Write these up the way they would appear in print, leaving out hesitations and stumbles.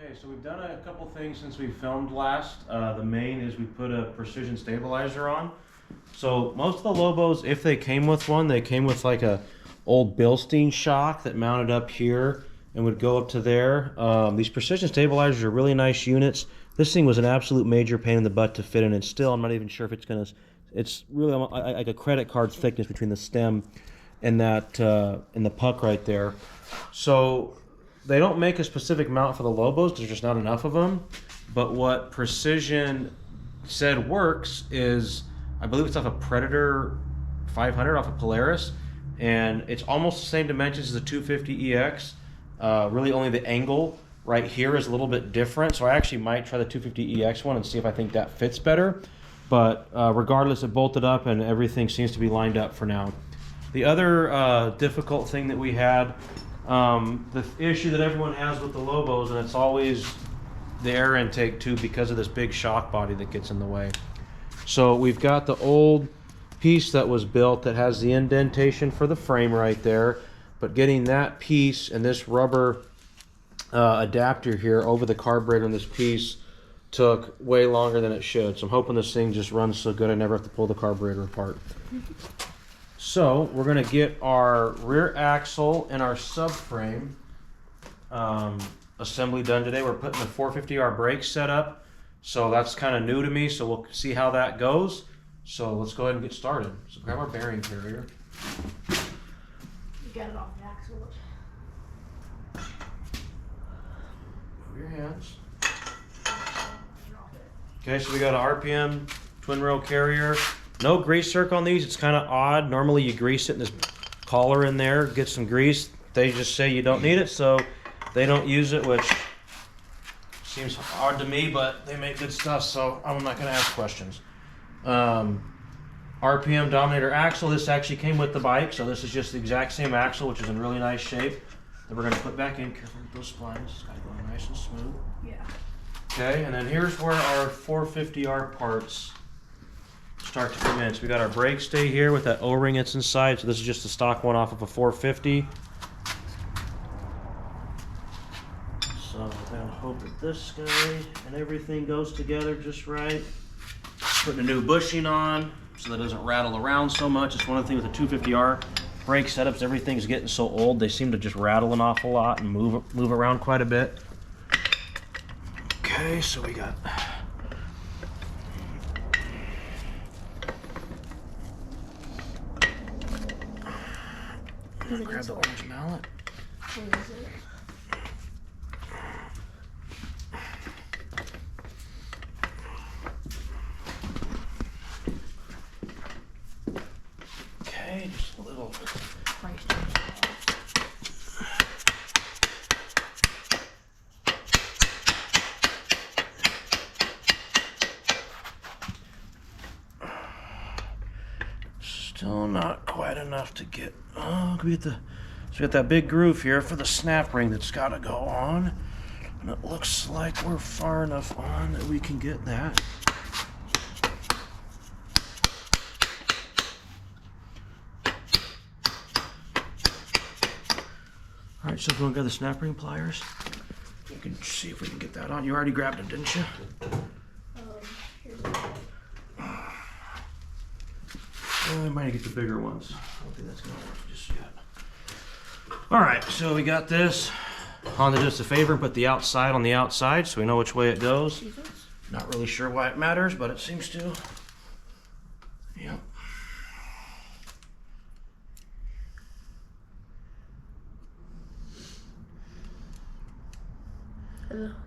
Okay, so we've done a couple things since we filmed last. The main is we put a precision stabilizer on. So most of the Lobos, if they came with one, they came with like a old Bilstein shock that mounted up here and would go up to there. These precision stabilizers are really nice units. This thing was an absolute major pain in the butt to fit in, and still I'm not even sure if it's gonna. It's really like a credit card thickness between the stem and that and the puck right there. So they don't make a specific mount for the Lobos. There's just not enough of them. But what Precision said works is, I believe it's off a Predator 500 off of Polaris, and it's almost the same dimensions as the 250EX. Really only the angle right here is a little bit different, so I actually might try the 250EX one and see if I think that fits better. But regardless, it bolted up and everything seems to be lined up for now. The other difficult thing that we had, the issue that everyone has with the Lobos, and it's always the air intake too because of this big shock body that gets in the way. So we've got the old piece that was built that has the indentation for the frame right there, but getting that piece and this rubber adapter here over the carburetor in this piece took way longer than it should. So I'm hoping this thing just runs so good I never have to pull the carburetor apart. So we're gonna get our rear axle and our subframe assembly done today. We're putting the 450R brakes set up, so that's kind of new to me, so we'll see how that goes. So let's go ahead and get started. So grab our bearing carrier. You got it off the axle. Move your hands. Okay, so we got an RPM twin rail carrier. No grease zerk on these. It's kind of odd. Normally you grease it in this collar in there, get some grease. They just say you don't need it, so they don't use it, which seems odd to me, but they make good stuff, so I'm not going to ask questions. RPM Dominator axle. This actually came with the bike, so this is just the exact same axle, which is in really nice shape, that we're going to put back in. Careful with those splines. It's got to go nice and smooth. Yeah. Okay, and then here's where our 450R parts start to come in. So we got our brake stay here with that O-ring that's inside. So this is just the stock one off of a 450. So then hope that this guy and everything goes together just right. Putting a new bushing on so that it doesn't rattle around so much. It's one of the things with the 250R brake setups. Everything's getting so old they seem to just rattle an awful lot and move around quite a bit. Okay, so we got grab the orange mallet. What is it? Okay, just a little. Still not quite enough to get. Oh, we get the. So we got that big groove here for the snap ring that's got to go on, and it looks like we're far enough on that we can get that. All right, so if we want to grab the snap ring pliers, we can see if we can get that on. You already grabbed them, didn't you? Here's We might get the bigger ones. I don't think that's gonna work just yet. All right, so we got this. Honda did us a favor and put the outside on the outside so we know which way it goes. Not really sure why it matters, but it seems to. Yep.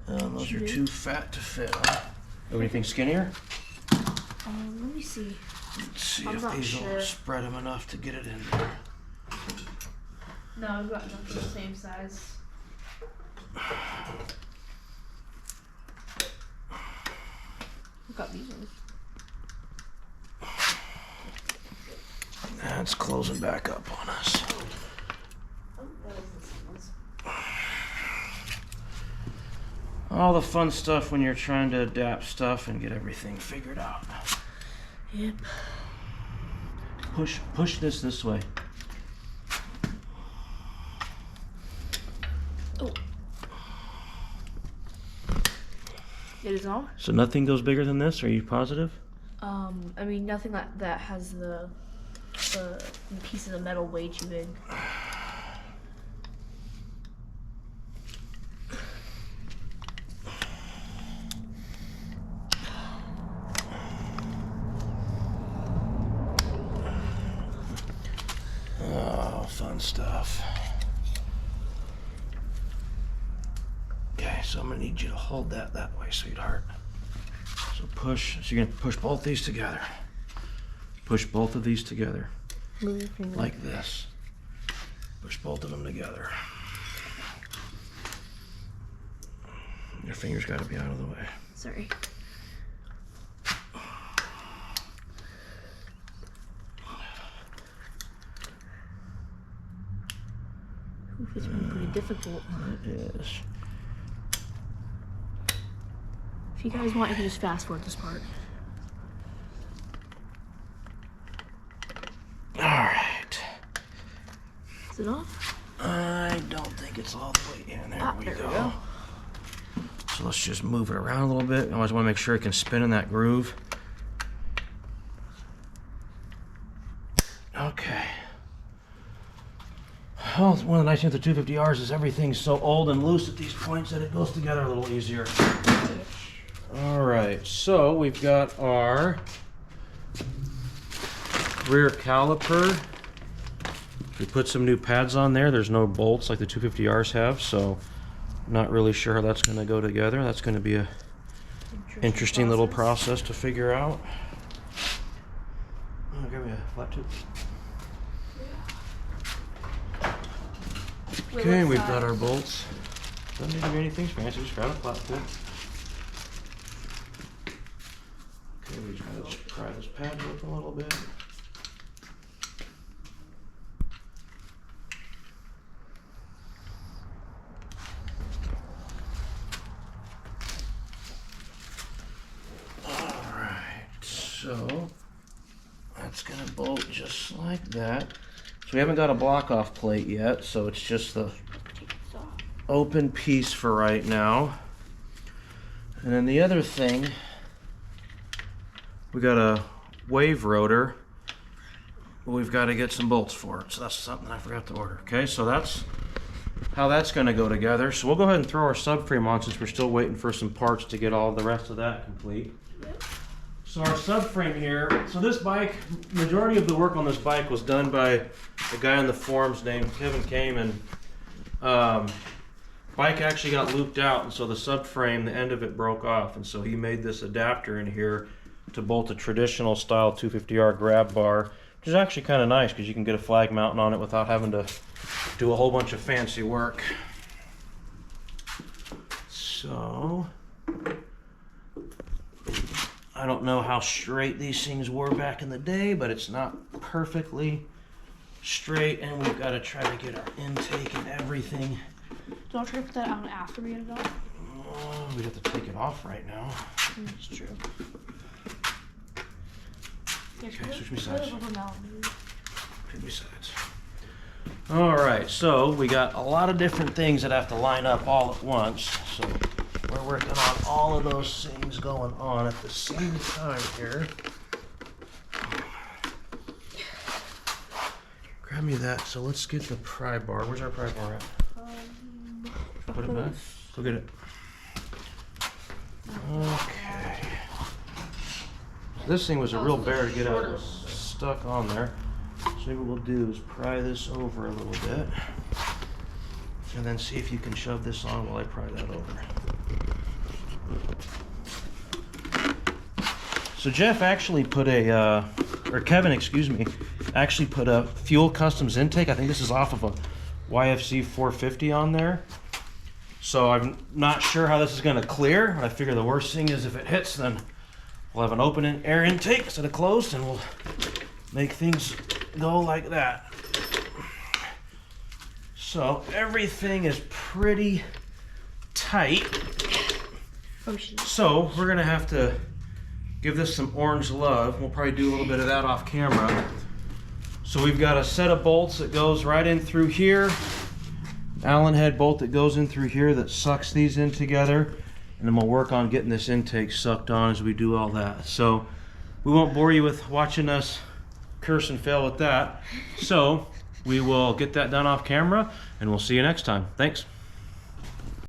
Those are too fat to fit, huh? Anything skinnier? let me see. Let's see I'm if not these sure. will spread them enough to get it in there. No, I've got enough for the same size. I've got these ones. That's closing back up on us. Oh, that was the same ones. All the fun stuff when you're trying to adapt stuff and get everything figured out. Yep. Push this way. Oh. It is not? So nothing goes bigger than this, are you positive? I mean, nothing that has the pieces of metal way too big. Oh, fun stuff. Okay, so I'm gonna need you to hold that way, sweetheart. So push, so you're gonna push both these together. Push both of these together. Move your finger. Like this. Push both of them together. Your finger's gotta be out of the way. Sorry. Ooh, it's been pretty difficult. It is. If you guys want, you can just fast forward this part. Alright. Is it off? I don't think it's all the way in. There we There we go. go. So let's just move it around a little bit. I always want to make sure it can spin in that groove. Okay. Well, one of the nice things with the 250Rs is everything's so old and loose at these points that it goes together a little easier. All right, so we've got our rear caliper. We put some new pads on there. There's no bolts like the 250Rs have, so not really sure how that's going to go together. That's going to be a interesting little process to figure out. Oh, give me a flat tube. Okay, we've got our bolts. Doesn't need to be anything fancy, just grab a flat tip. Okay, we just gotta just pry this pad open a little bit. Alright, so that's gonna bolt just like that. So we haven't got a block off plate yet, so it's just the open piece for right now. And then the other thing, we got a wave rotor. We've got to get some bolts for it, so that's something I forgot to order. Okay, so that's how that's going to go together. So we'll go ahead and throw our subframe on since we're still waiting for some parts to get all the rest of that complete. So our subframe here, so this bike, majority of the work on this bike was done by a guy on the forums named Kevin Kamen. Bike actually got looped out, and so the subframe, the end of it broke off, and so he made this adapter in here to bolt a traditional style 250R grab bar, which is actually kind of nice because you can get a flag mounting on it without having to do a whole bunch of fancy work. So I don't know how straight these things were back in the day, but it's not perfectly straight, and we've got to try to get our intake and everything. Don't try to put that on after we get it off. Oh, we have to take it off right now. That's true. Okay, switch me sides. Switch me sides. All right, so we got a lot of different things that have to line up all at once. So we're working on all of those things going on at the same time here. Grab me that. So let's get the pry bar. Where's our pry bar at? Put it back. Go get it. Okay. This thing was a real bear to get out. It was stuck on there. So maybe what we'll do is pry this over a little bit. And then see if you can shove this on while I pry that over. So Jeff actually put a, or Kevin, excuse me, actually put a fuel customs intake. I think this is off of a YFC 450 on there. So I'm not sure how this is going to clear. I figure the worst thing is if it hits, then we'll have an open air intake instead of closed, and we'll make things go like that. So everything is pretty tight. So we're going to have to give this some orange love. We'll probably do a little bit of that off camera. So we've got a set of bolts that goes right in through here. Allen head bolt that goes in through here that sucks these in together. and then we'll work on getting this intake sucked on as we do all that. So we won't bore you with watching us curse and fail with that. So we will get that done off camera, and we'll see you next time. Thanks.